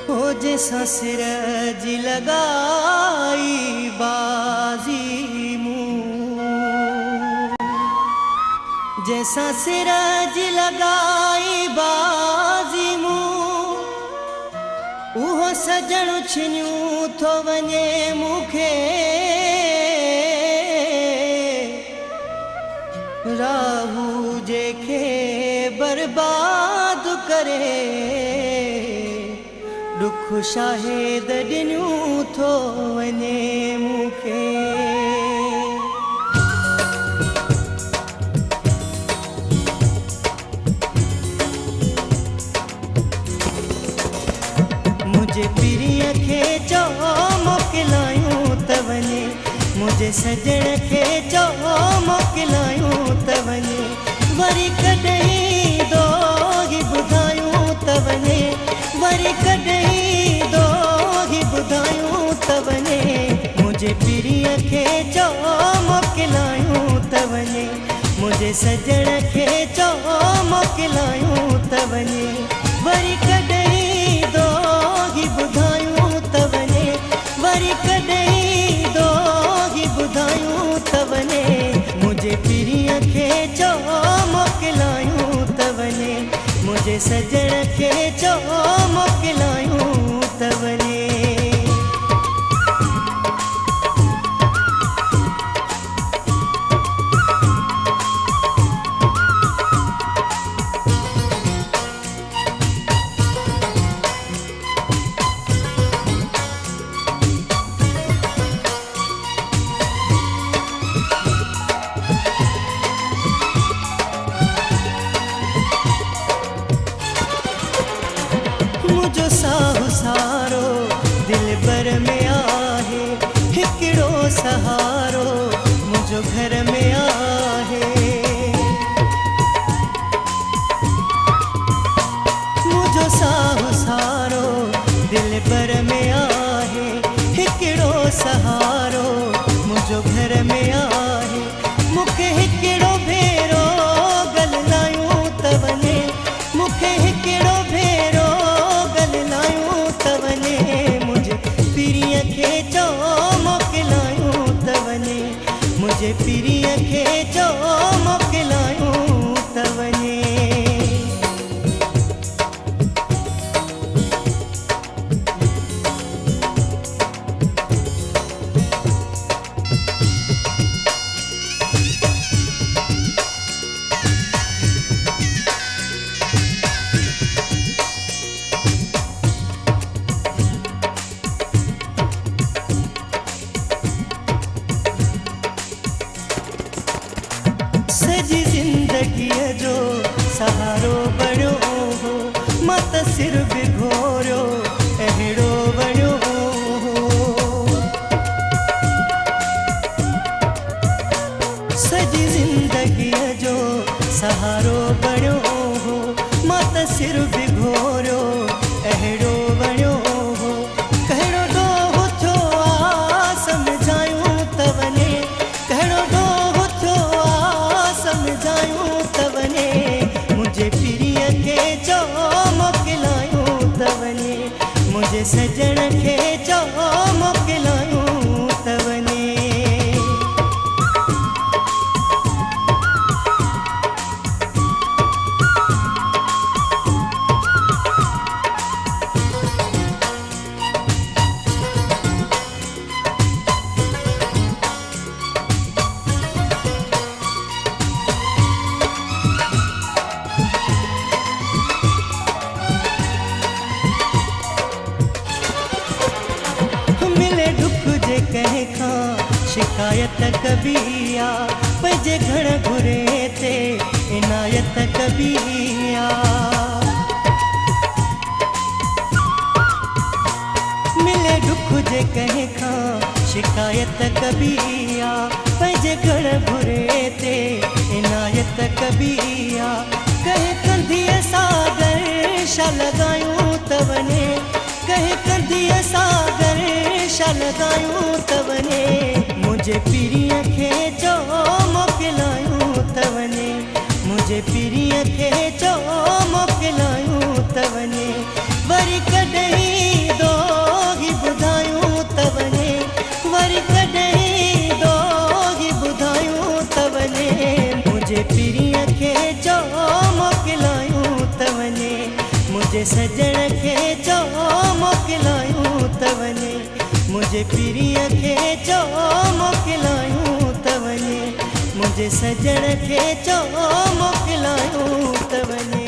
हो जैसा सिरज लगाई बाजी मुँह, जैसा सिरज लगाई बाजी मुँह, उहो सजण छिनियूं थो वञे मूंखे राहू जेके बर्बाद करे दुख शाहिद ॾिनियूं थो वञे मूंखे। मुझे पिरीअ खे चओ मोकिलायूं त वञे, मुझे सजण खे चओ मोकिलायूं त वञे, वरी कॾहिं दोही ॿुधायूं त वञे, वरी कॾहिं दोही ॿुधायूं त वञे। मुझे पिरीअ खे चओ मोकिलायूं त वञे, मुझे सजण खे चओ मोकिलायूं त वञे, वरी कॾहिं दोही ॿुधायूं त वञे, वरी कॾहिं दोही ॿुधायूं त वञे। मुझे पिरीअ खे चओ मोकिलायूं त वञे, मुझे सजण खे चओ मोकिलायूं त वञे। मुझो साहु सारो दिल भर में आहे, हिकिड़ो सहारो मुझो घर में आहे। मुझो साहु सारो दिल भर में आहे, हिकिड़ो सहारो मुझो घर में आहे। मूंखे हिकिड़ो भेरो ॻाल्हायूं त वञे, मूंखे हिकिड़ो भेरो चओ मोकिलायूं त वञे, मुझे पिरीअ खे चओ मोकिलायूं त वञे। सजी ज़िंदगीअ जो सहारो बणियो हो, मां त सिर भिगोरियो अहिड़ो बणियो हो। सजी ज़िंदगीअ जो सहारो बणियो हो, मां त सिर भिगोरियो अहिड़ो बणियो हो। कहिड़ो ॾोह थियो आ सम्झायूं त वञे, कहिड़ो ॾोह थियो आ सम्झायूं त वञे। मुझे पिरीअ खे चओ मोकिलायूं त वञे, मुझे सजण खे चओ मोकिलायूं त वञे। कंहिं खां शिकायत कबी आ, पंहिंजे घर घुरे ते इनायत कबी आ। मिले दुख जे कंहिं खां शिकायत कबी आ, पंहिंजे घर घुरे ते इनायत कबी आ। कंहिं कंधीअ सां गर्शा लॻायूं त वञे, कंहिं कंधीअ सां गर्शा लॻायूं त वञे। मुझे पिरीअ खे चओ मोकिलायूं त वञे, मुझे पिरीअ खे चओ मोकिलायूं त वञे। वरी कॾहिं मुझे सजण खे चो मोकिलायूं त वञे, मुझे पिरीअ खे चो मोकिलायूं त वञे, मुझे सजण खे चो मोकिलायूं त वञे।